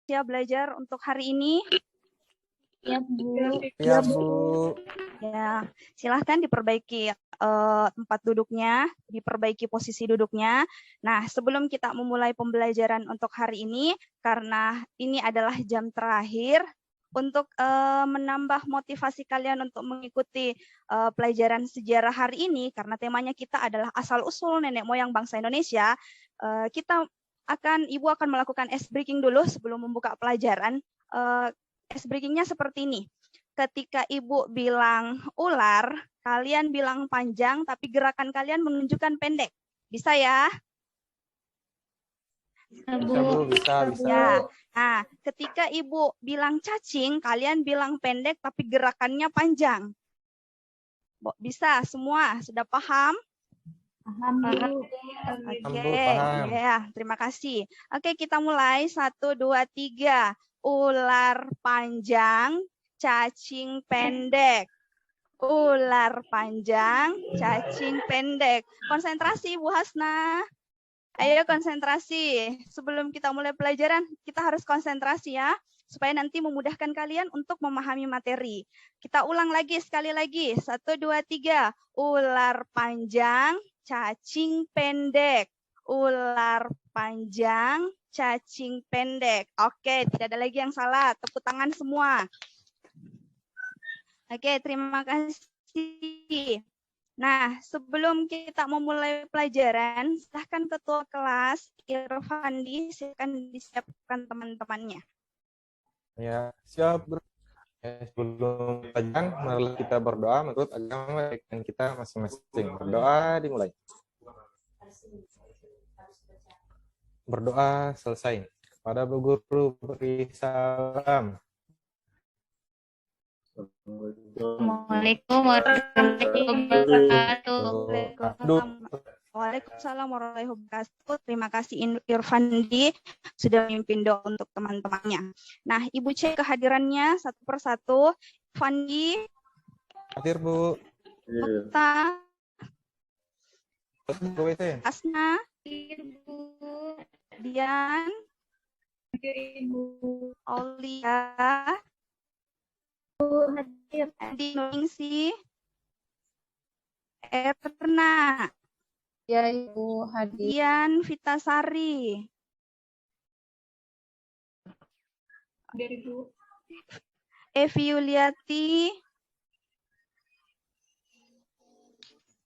ya belajar untuk hari ini? Ya, Bu. Ya, Bu. Ya, silahkan diperbaiki tempat duduknya, diperbaiki posisi duduknya. Nah, sebelum kita memulai pembelajaran untuk hari ini, karena ini adalah jam terakhir, untuk menambah motivasi kalian untuk mengikuti pelajaran sejarah hari ini, karena temanya kita adalah asal-usul nenek moyang bangsa Indonesia, Ibu akan melakukan ice breaking dulu sebelum membuka pelajaran. Ice breakingnya seperti ini. Ketika Ibu bilang ular, kalian bilang panjang, tapi gerakan kalian menunjukkan pendek. Bisa ya? Bisa, Bu. Bisa. Ya. Nah, ketika Ibu bilang cacing, kalian bilang pendek, tapi gerakannya panjang. Bisa semua? Sudah paham? Paham, Bu. Oke, ya, terima kasih. Oke, kita mulai. 1, 2, 3. Ular panjang, cacing pendek. Ular panjang, cacing pendek. Konsentrasi, Bu Hasna. Ayo konsentrasi. Sebelum kita mulai pelajaran, kita harus konsentrasi ya, supaya nanti memudahkan kalian untuk memahami materi. Kita ulang lagi, sekali lagi. 1, 2, 3. Ular panjang, cacing pendek. Ular panjang, cacing pendek. Oke, tidak ada lagi yang salah. Tepuk tangan semua. Oke, terima kasih. Nah, sebelum kita memulai pelajaran, silahkan Ketua Kelas Irfandi, silakan disiapkan teman-temannya. Ya, siap, Bro. Sebelum pelajaran, mari kita berdoa menurut agama dan kita masing-masing. Berdoa dimulai. Berdoa selesai. Pada Bu Guru beri salam. Assalamualaikum warahmatullahi wabarakatuh. Waalaikumsalam warahmatullahi wabarakatuh. Terima kasih Irfandi sudah memimpin doa untuk teman-temannya. Nah, Ibu cek kehadirannya satu persatu. Irfandi. Hadir, Bu. Okta. Asna. Dian. Aulia. Hadir. Andi Ningsi. Erna. Ya, Ibu hadir. Dian Vitasari. Hadir, Ibu. Evi Yuliati.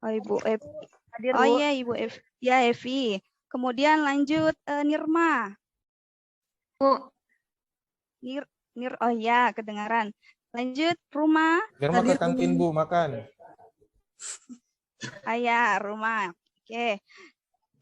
Oh, Ibu Evi. Hadir, Oh Bu. iya, Ibu Evi. Ya, Evi. Kemudian lanjut Nirma. Bu. Oh ya, kedengaran. Lanjut Ruma. Nirma ke kantin, Bu, makan. Ayah, Ruma. Oke.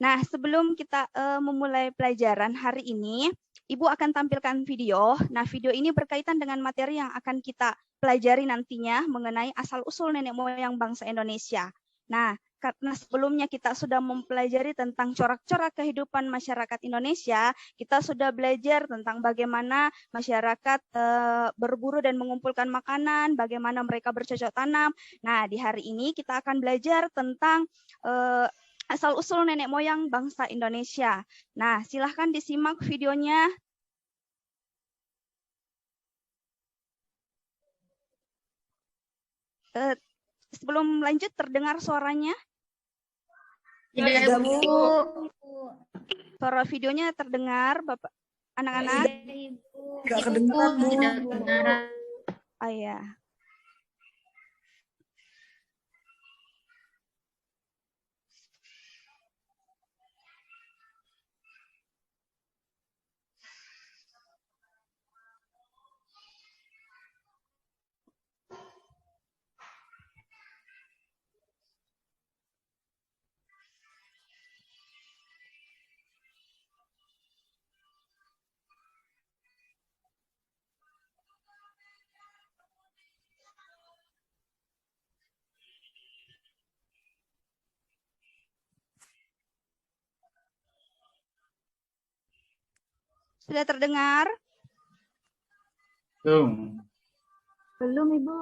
Nah, sebelum kita memulai pelajaran hari ini, Ibu akan tampilkan video. Nah, video ini berkaitan dengan materi yang akan kita pelajari nantinya mengenai asal-usul nenek moyang bangsa Indonesia. Nah, karena sebelumnya kita sudah mempelajari tentang corak-corak kehidupan masyarakat Indonesia, kita sudah belajar tentang bagaimana masyarakat berburu dan mengumpulkan makanan, bagaimana mereka bercocok tanam. Nah, di hari ini kita akan belajar tentang asal-usul nenek moyang bangsa Indonesia. Nah, silahkan disimak videonya. Sebelum lanjut, terdengar suaranya? Tidak, Bu. Suara videonya terdengar, Bapak, anak-anak? Tidak kedengaran, Bu. Tidak kedengaran. Oh ya. Sudah terdengar? Belum. Belum, Ibu.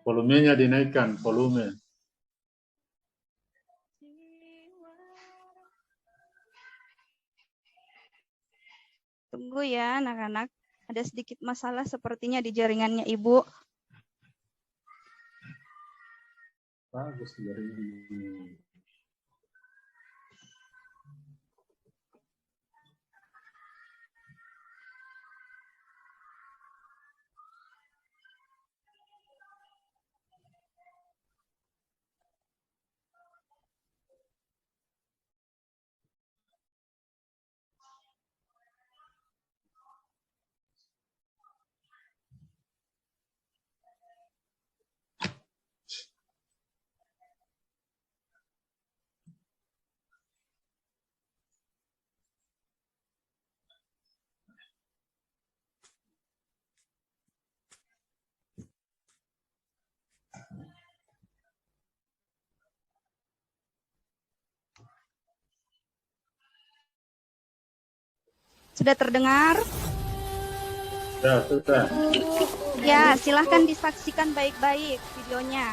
Volumenya dinaikkan, volume. Tunggu ya anak-anak. Ada sedikit masalah sepertinya di jaringannya Ibu. Bagus jaringan. Sudah terdengar? Sudah. Ya, silahkan disaksikan baik-baik videonya.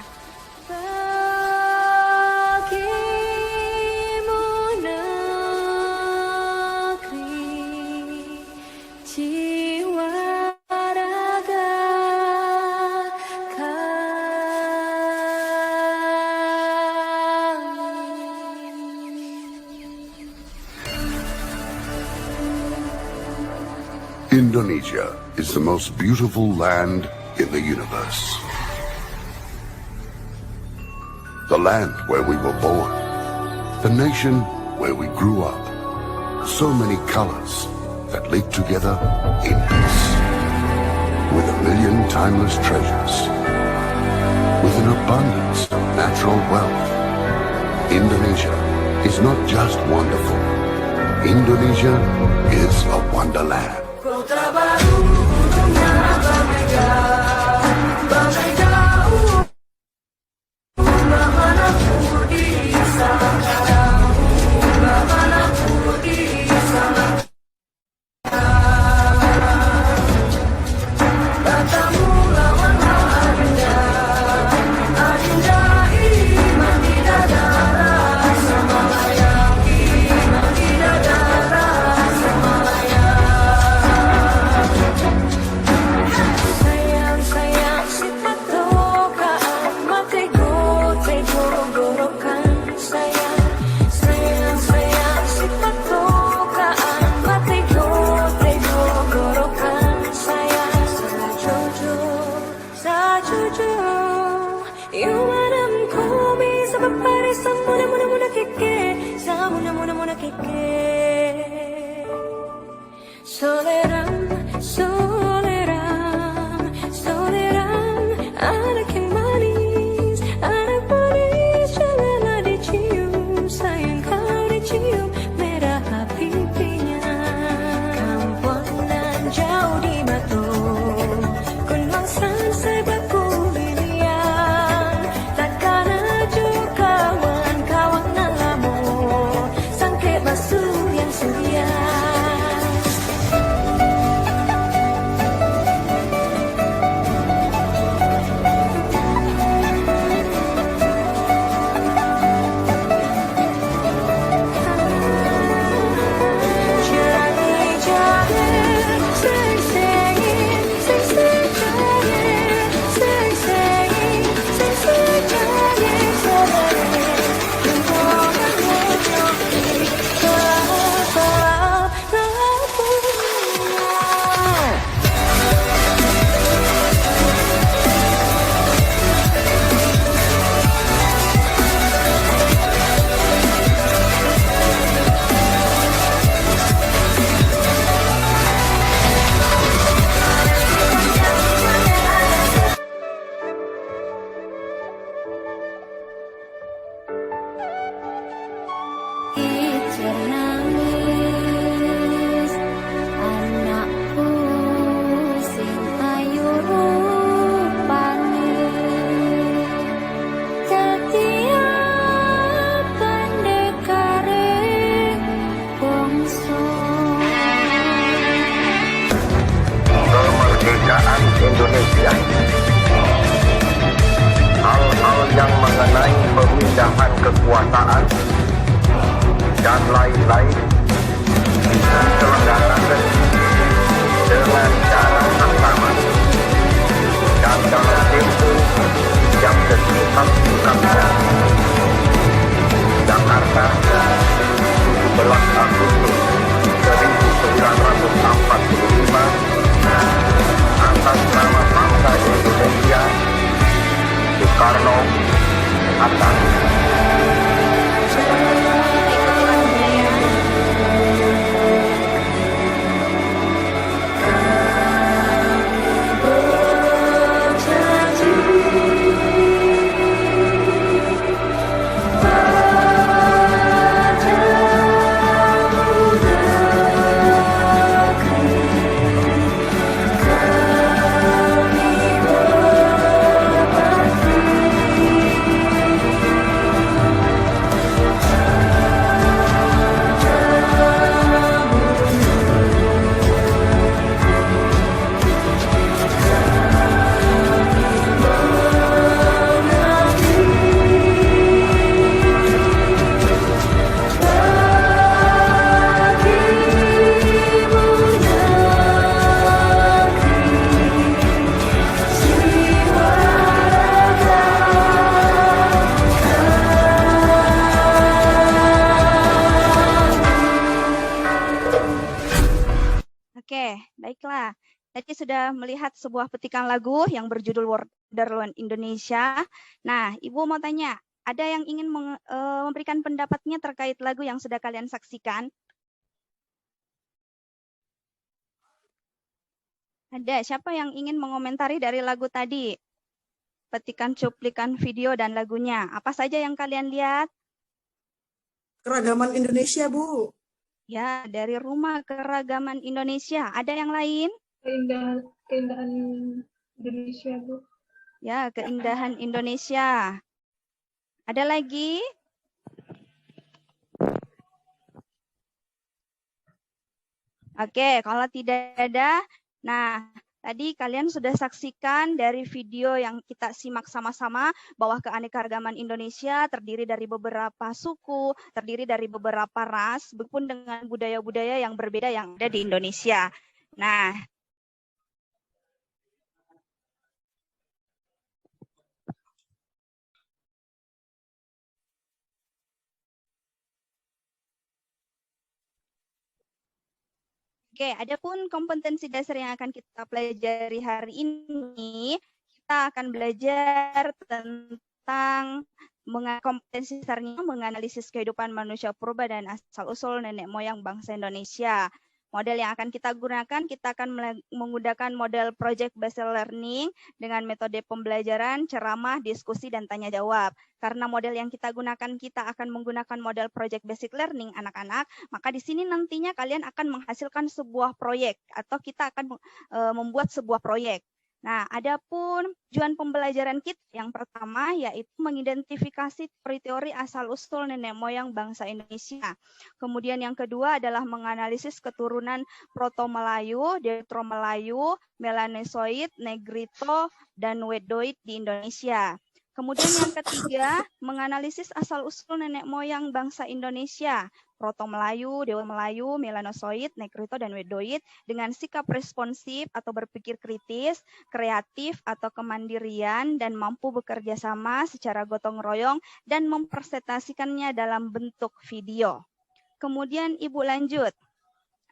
Indonesia is the most beautiful land in the universe. The land where we were born. The nation where we grew up. So many colors that live together in peace. With a million timeless treasures. With an abundance of natural wealth. Indonesia is not just wonderful. Indonesia is a wonderland. Indonesia. Hal-hal yang mengenai pemindahan kekuasaan dan lain-lain diselenggarakan dengan cara yang sama dan dalam tempo yang sesingkat-singkatnya. Jakarta, 17 Agustus 1945, atas nama bangsa Indonesia, Soekarno Hatta. Oke, baiklah. Tadi sudah melihat sebuah petikan lagu yang berjudul Wonderland Indonesia. Nah, Ibu mau tanya, ada yang ingin memberikan pendapatnya terkait lagu yang sudah kalian saksikan? Ada, siapa yang ingin mengomentari dari lagu tadi? Petikan cuplikan video dan lagunya. Apa saja yang kalian lihat? Keragaman Indonesia, Bu. Ya, dari Rumah Keragaman Indonesia. Ada yang lain? Keindahan Indonesia, Bu. Ya, keindahan Indonesia. Ada lagi? Oke, kalau tidak ada, nah tadi kalian sudah saksikan dari video yang kita simak sama-sama bahwa keanekaragaman Indonesia terdiri dari beberapa suku, terdiri dari beberapa ras, maupun dengan budaya-budaya yang berbeda yang ada di Indonesia. Nah, oke, adapun kompetensi dasar yang akan kita pelajari hari ini, kita akan belajar tentang kompetensi dasarnya menganalisis kehidupan manusia purba dan asal-usul nenek moyang bangsa Indonesia. Model yang akan kita gunakan, kita akan menggunakan model project based learning dengan metode pembelajaran, ceramah, diskusi, dan tanya jawab. Karena model yang kita gunakan, kita akan menggunakan model project basic learning anak-anak, maka di sini nantinya kalian akan menghasilkan sebuah proyek atau kita akan membuat sebuah proyek. Nah, adapun tujuan pembelajaran kita yang pertama yaitu mengidentifikasi teori-teori asal-usul nenek moyang bangsa Indonesia. Kemudian yang kedua adalah menganalisis keturunan Proto-Melayu, Deutero-Melayu, Melanesoid, Negrito, dan Wedoid di Indonesia. Kemudian yang ketiga, menganalisis asal-usul nenek moyang bangsa Indonesia, Proto-Melayu, Dewa-Melayu, Melanosoid, Negrito, dan Wedoid dengan sikap responsif atau berpikir kritis, kreatif atau kemandirian, dan mampu bekerja sama secara gotong royong dan mempresentasikannya dalam bentuk video. Kemudian Ibu lanjut.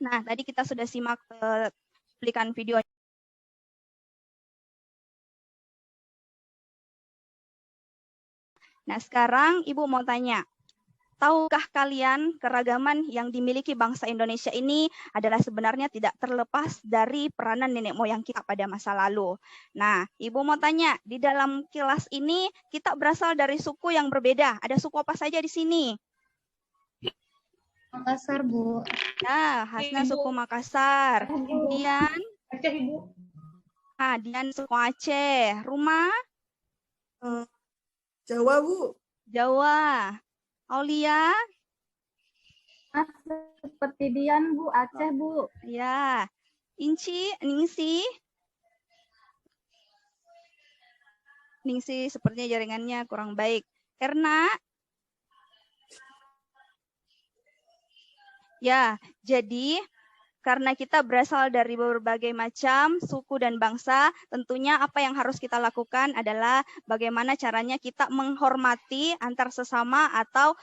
Nah, tadi kita sudah simak cuplikan video. Nah, sekarang Ibu mau tanya, tahukah kalian keragaman yang dimiliki bangsa Indonesia ini adalah sebenarnya tidak terlepas dari peranan nenek moyang kita pada masa lalu. Nah, Ibu mau tanya, di dalam kelas ini kita berasal dari suku yang berbeda. Ada suku apa saja di sini? Makassar, Bu. Ya, khasnya suku Makassar. Kemudian, Aceh, Ibu. Dian suku Aceh. Rumah? Jawa, Bu. Jawa. Aulia? Seperti Dian, Bu. Aceh, Bu. Ya. Ningsi? Ningsi sepertinya jaringannya kurang baik. Erna? Ya, jadi Karena kita berasal dari berbagai macam suku dan bangsa, tentunya apa yang harus kita lakukan adalah bagaimana caranya kita menghormati antar sesama atau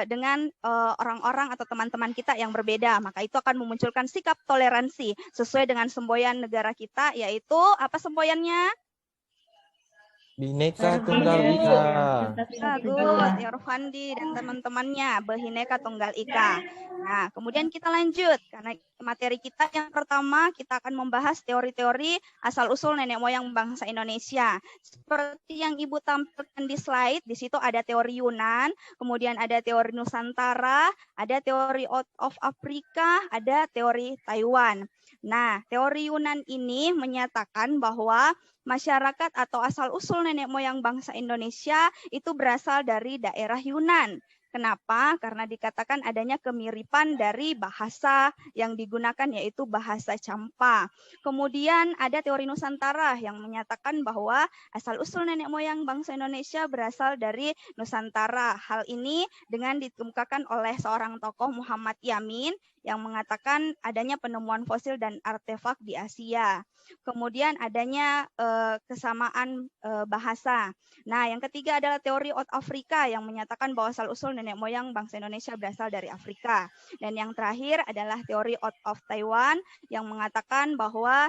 dengan orang-orang atau teman-teman kita yang berbeda. Maka itu akan memunculkan sikap toleransi sesuai dengan semboyan negara kita, yaitu apa semboyannya? Bhinneka Tunggal Ika. Bagus, Irfandi dan teman-temannya, Bhinneka Tunggal Ika. Nah, kemudian kita lanjut, karena materi kita yang pertama, kita akan membahas teori-teori asal-usul nenek moyang bangsa Indonesia. Seperti yang Ibu tampilkan di slide, di situ ada teori Yunan, kemudian ada teori Nusantara, ada teori out of Afrika, ada teori Taiwan. Nah, teori Yunan ini menyatakan bahwa masyarakat atau asal-usul nenek moyang bangsa Indonesia itu berasal dari daerah Yunan. Kenapa? Karena dikatakan adanya kemiripan dari bahasa yang digunakan, yaitu bahasa Champa. Kemudian ada teori Nusantara yang menyatakan bahwa asal-usul nenek moyang bangsa Indonesia berasal dari Nusantara. Hal ini dengan dikemukakan oleh seorang tokoh Muhammad Yamin yang mengatakan adanya penemuan fosil dan artefak di Asia. Kemudian adanya kesamaan bahasa. Nah, yang ketiga adalah teori out Afrika yang menyatakan bahwa asal-usul nenek moyang bangsa Indonesia berasal dari Afrika. Dan yang terakhir adalah teori out of Taiwan yang mengatakan bahwa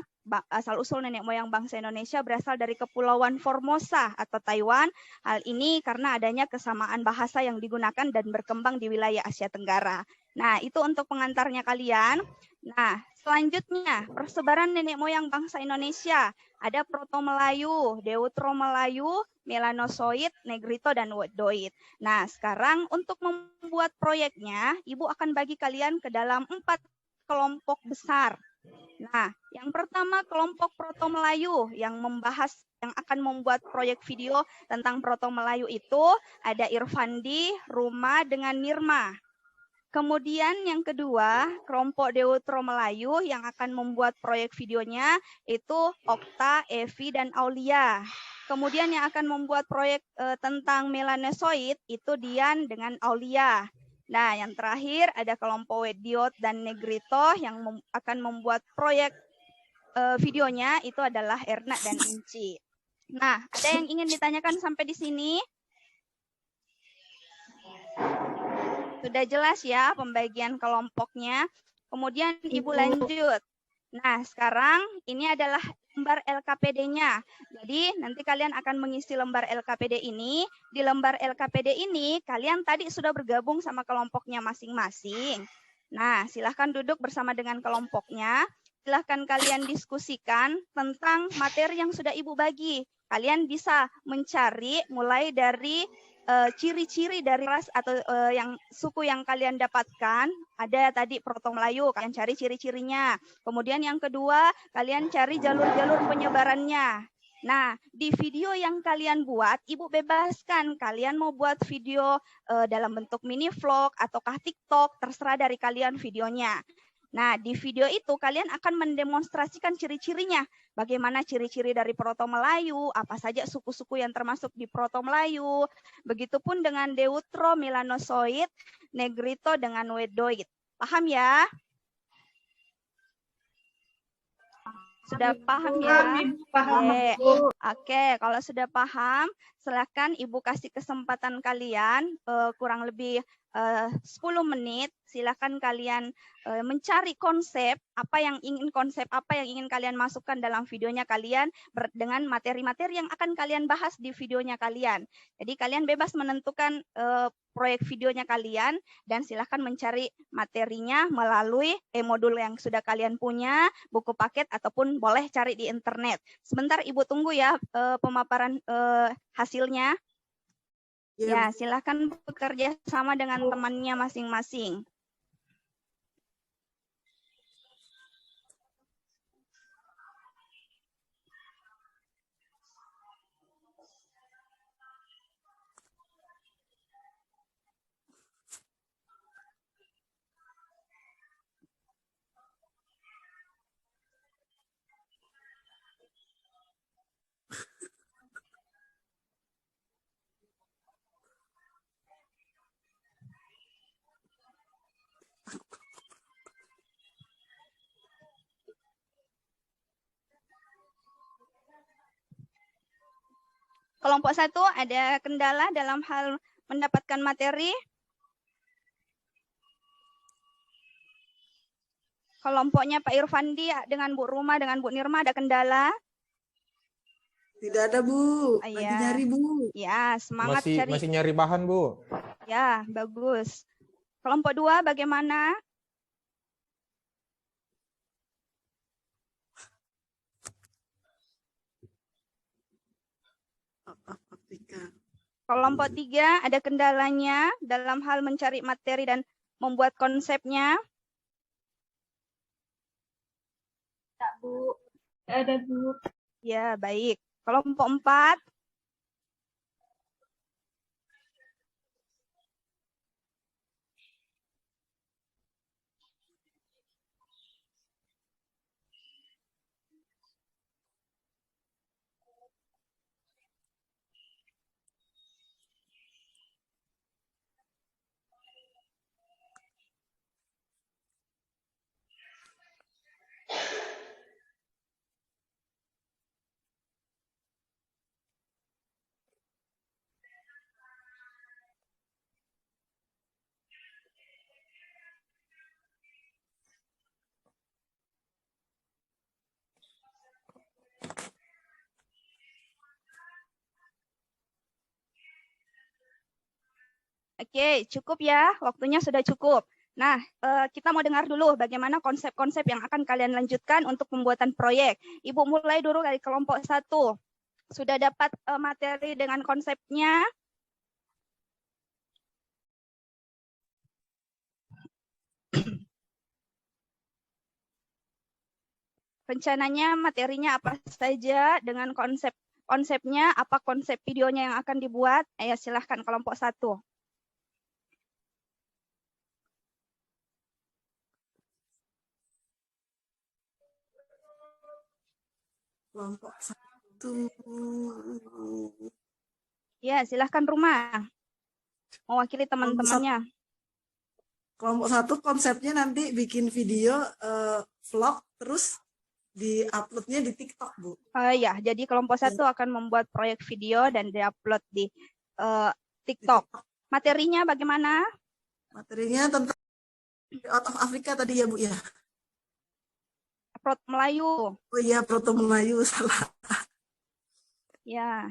asal-usul nenek moyang bangsa Indonesia berasal dari Kepulauan Formosa atau Taiwan. Hal ini karena adanya kesamaan bahasa yang digunakan dan berkembang di wilayah Asia Tenggara. Nah, itu untuk pengantarnya kalian. Nah, selanjutnya persebaran nenek moyang bangsa Indonesia. Ada Proto-Melayu, Deutero-Melayu, Melanosoid, Negrito, dan Wedoid. Nah, sekarang untuk membuat proyeknya, Ibu akan bagi kalian ke dalam 4 kelompok besar. Nah, yang pertama kelompok Proto-Melayu yang akan membuat proyek video tentang Proto-Melayu itu ada Irfandi, Ruma, dengan Nirma. Kemudian yang kedua, kelompok Deutero Melayu yang akan membuat proyek videonya itu Okta, Evi, dan Aulia. Kemudian yang akan membuat proyek tentang melanosoid itu Dian dengan Aulia. Nah, yang terakhir ada kelompok Wediot dan Negrito yang akan membuat proyek videonya itu adalah Erna dan Inci. Nah, ada yang ingin ditanyakan sampai di sini? Sudah jelas ya pembagian kelompoknya. Kemudian Ibu lanjut. Nah, sekarang ini adalah lembar LKPD-nya. Jadi nanti kalian akan mengisi lembar LKPD ini. Di lembar LKPD ini kalian tadi sudah bergabung sama kelompoknya masing-masing. Nah, silahkan duduk bersama dengan kelompoknya. Silahkan kalian diskusikan tentang materi yang sudah Ibu bagi. Kalian bisa mencari mulai dari ciri-ciri dari ras atau yang suku yang kalian dapatkan. Ada tadi Proto Melayu, kalian cari ciri-cirinya. Kemudian yang kedua, kalian cari jalur-jalur penyebarannya. Nah, di video yang kalian buat, Ibu bebaskan. Kalian mau buat video dalam bentuk mini vlog ataukah TikTok, terserah dari kalian videonya. Nah, di video itu kalian akan mendemonstrasikan ciri-cirinya. Bagaimana ciri-ciri dari Proto Melayu, apa saja suku-suku yang termasuk di Proto Melayu. Begitupun dengan Deutero, Melanosoid, Negrito, dengan Wedoid. Paham ya? Sudah paham ya? Paham. Oke, kalau sudah paham, silakan Ibu kasih kesempatan kalian kurang lebih 10 menit. Silakan kalian mencari konsep apa yang ingin kalian masukkan dalam videonya kalian dengan materi-materi yang akan kalian bahas di videonya kalian. Jadi kalian bebas menentukan proyek videonya kalian dan silakan mencari materinya melalui modul yang sudah kalian punya, buku paket ataupun boleh cari di internet. Sebentar Ibu tunggu ya pemaparan hasilnya. Ya, silakan bekerja sama dengan temannya masing-masing. Kelompok 1 ada kendala dalam hal mendapatkan materi? Kelompoknya Pak Irfandi dengan Bu Ruma dengan Bu Nirma ada kendala? Tidak ada, Bu. Lagi Iya. nyari, Bu. Ya, semangat cari. Masih nyari bahan, Bu. Ya, bagus. Kelompok 2 bagaimana? Kelompok 3 ada kendalanya dalam hal mencari materi dan membuat konsepnya. Tak, Bu. Tidak ada, Bu. Ya, baik. Kelompok 4. Oke, cukup ya. Waktunya sudah cukup. Nah, kita mau dengar dulu bagaimana konsep-konsep yang akan kalian lanjutkan untuk pembuatan proyek. Ibu mulai dulu dari kelompok 1. Sudah dapat materi dengan konsepnya? Rencananya materinya apa saja dengan konsepnya, apa konsep videonya yang akan dibuat? Ayo silahkan kelompok 1. Kelompok 1. Ya, silahkan Ruma. Mewakili teman-temannya. Kelompok 1 konsepnya nanti bikin video vlog terus di-uploadnya di TikTok, Bu. Ya, jadi kelompok 1 akan membuat proyek video dan di-upload di TikTok. Materinya bagaimana? Materinya tentang out of Africa tadi ya, Bu ya. Prot Melayu. Oh iya, Proto Melayu salah. Ya.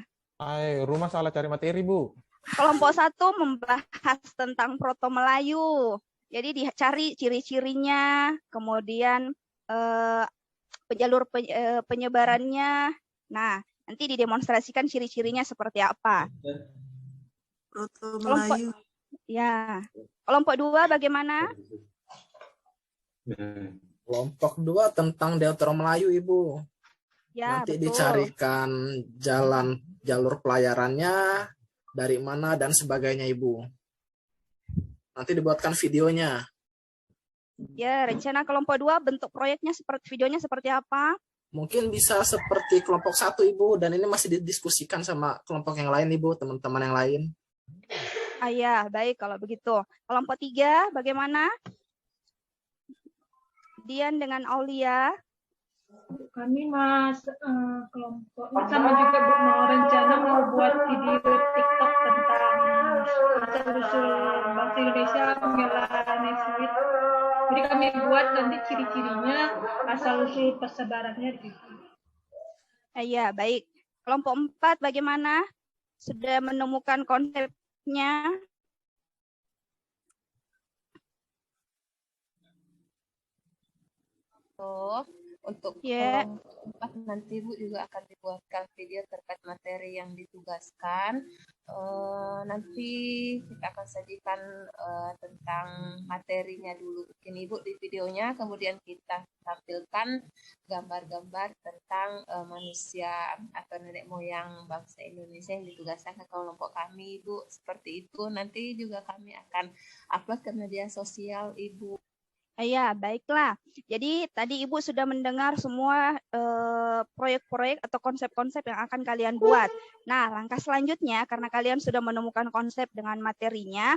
Rumah salah cari materi, Bu. Kelompok 1 membahas tentang Proto Melayu. Jadi dicari ciri-cirinya, kemudian jalur penyebarannya. Nah, nanti didemonstrasikan ciri-cirinya seperti apa. Proto Melayu. Ya. Kelompok 2 bagaimana? Kelompok 2 tentang Deutero Melayu, Ibu. Ya, Nanti betul. dicarikan jalur pelayarannya, dari mana dan sebagainya, Ibu. Nanti dibuatkan videonya. Ya, rencana kelompok 2 bentuk proyeknya videonya seperti apa? Mungkin bisa seperti kelompok 1, Ibu, dan ini masih didiskusikan sama kelompok yang lain, Ibu, teman-teman yang lain. Ya, baik kalau begitu. Kelompok 3 bagaimana? Dian dengan Aulia. Kami kelompok sama juga Bu mau rencana mau buat video TikTok tentang asal-usul bangsa Indonesia membela Neswit. Jadi kami buat nanti ciri-cirinya, asal-usul persebarannya gitu. Ya, baik. Kelompok 4 bagaimana? Sudah menemukan konsepnya? Untuk Ya. kelompok 4 nanti Bu juga akan dibuatkan video terkait materi yang ditugaskan. Nanti kita akan sajikan tentang materinya dulu. Ini Ibu di videonya, kemudian kita tampilkan gambar-gambar tentang manusia atau nenek moyang bangsa Indonesia yang ditugaskan ke kelompok kami, Ibu. Seperti itu nanti juga kami akan upload ke media sosial, Ibu. Ya, baiklah. Jadi tadi Ibu sudah mendengar semua proyek-proyek atau konsep-konsep yang akan kalian buat. Nah, langkah selanjutnya karena kalian sudah menemukan konsep dengan materinya,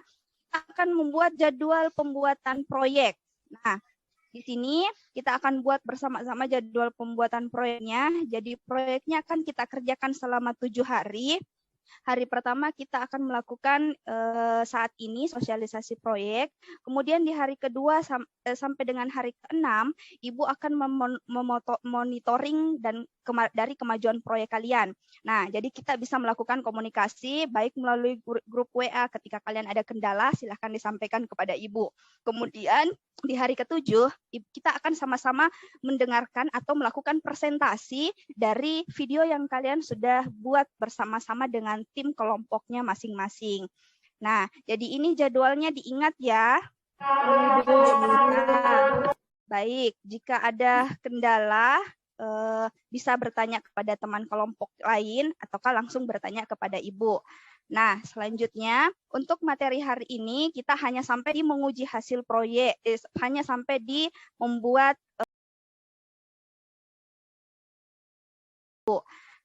akan membuat jadwal pembuatan proyek. Nah, di sini kita akan buat bersama-sama jadwal pembuatan proyeknya. Jadi proyeknya akan kita kerjakan selama 7 hari. hari pertama kita akan melakukan saat ini sosialisasi proyek. Kemudian di hari kedua sampai dengan hari ke-6, Ibu akan monitoring dan dari kemajuan proyek kalian. Nah, jadi kita bisa melakukan komunikasi baik melalui grup WA. Ketika kalian ada kendala, silahkan disampaikan kepada Ibu. Kemudian di hari ke-7, kita akan sama-sama mendengarkan atau melakukan presentasi dari video yang kalian sudah buat bersama-sama dengan tim kelompoknya masing-masing. Nah, jadi ini jadwalnya diingat ya. Nah, baik, jika ada kendala, bisa bertanya kepada teman kelompok lain ataukah langsung bertanya kepada Ibu. Nah, selanjutnya untuk materi hari ini kita hanya sampai di menguji hasil proyek, hanya sampai di membuat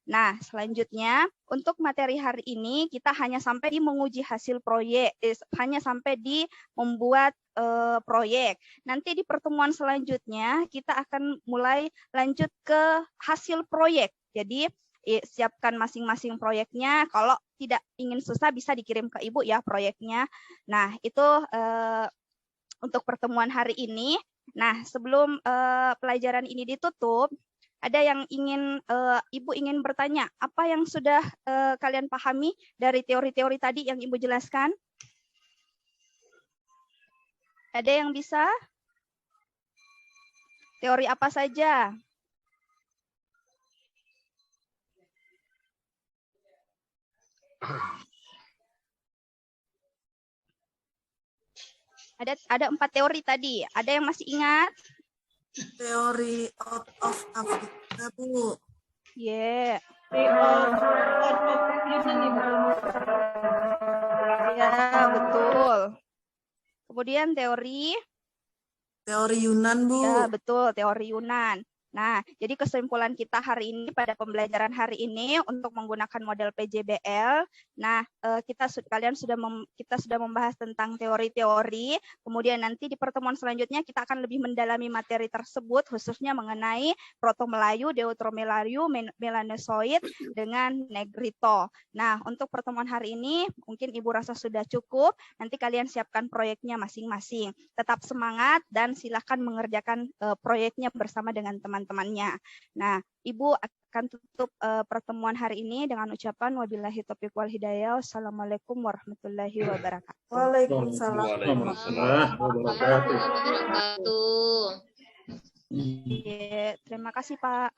Nah, selanjutnya untuk materi hari ini kita hanya sampai di menguji hasil proyek, hanya sampai di membuat proyek. Nanti di pertemuan selanjutnya kita akan mulai lanjut ke hasil proyek. Jadi siapkan masing-masing proyeknya. Kalau tidak ingin susah bisa dikirim ke Ibu ya proyeknya. Nah, itu untuk pertemuan hari ini. Nah, sebelum pelajaran ini ditutup, ada yang ingin Ibu ingin bertanya, apa yang sudah kalian pahami dari teori-teori tadi yang Ibu jelaskan? Ada yang bisa? Teori apa saja? Ada 4 teori tadi. Ada yang masih ingat? Teori out of Africa, Bu. Yeah. Ya, betul. Kemudian teori Yunan, Bu. Ya, betul, teori Yunan. Nah, jadi kesimpulan kita hari ini pada pembelajaran hari ini untuk menggunakan model PJBL. Nah, kita sudah membahas tentang teori-teori. Kemudian nanti di pertemuan selanjutnya kita akan lebih mendalami materi tersebut, khususnya mengenai Proto-Melayu, Deutero-Melayu, Melanosoid dengan Negrito. Nah, untuk pertemuan hari ini mungkin Ibu rasa sudah cukup. Nanti kalian siapkan proyeknya masing-masing. Tetap semangat dan silakan mengerjakan proyeknya bersama dengan teman-temannya. Nah, Ibu akan tutup pertemuan hari ini dengan ucapan wabillahi taufiq wal hidayah. Wassalamualaikum warahmatullahi wabarakatuh. Waalaikumsalam. Waalaikumsalam warahmatullahi wabarakatuh. Terima kasih, Pak.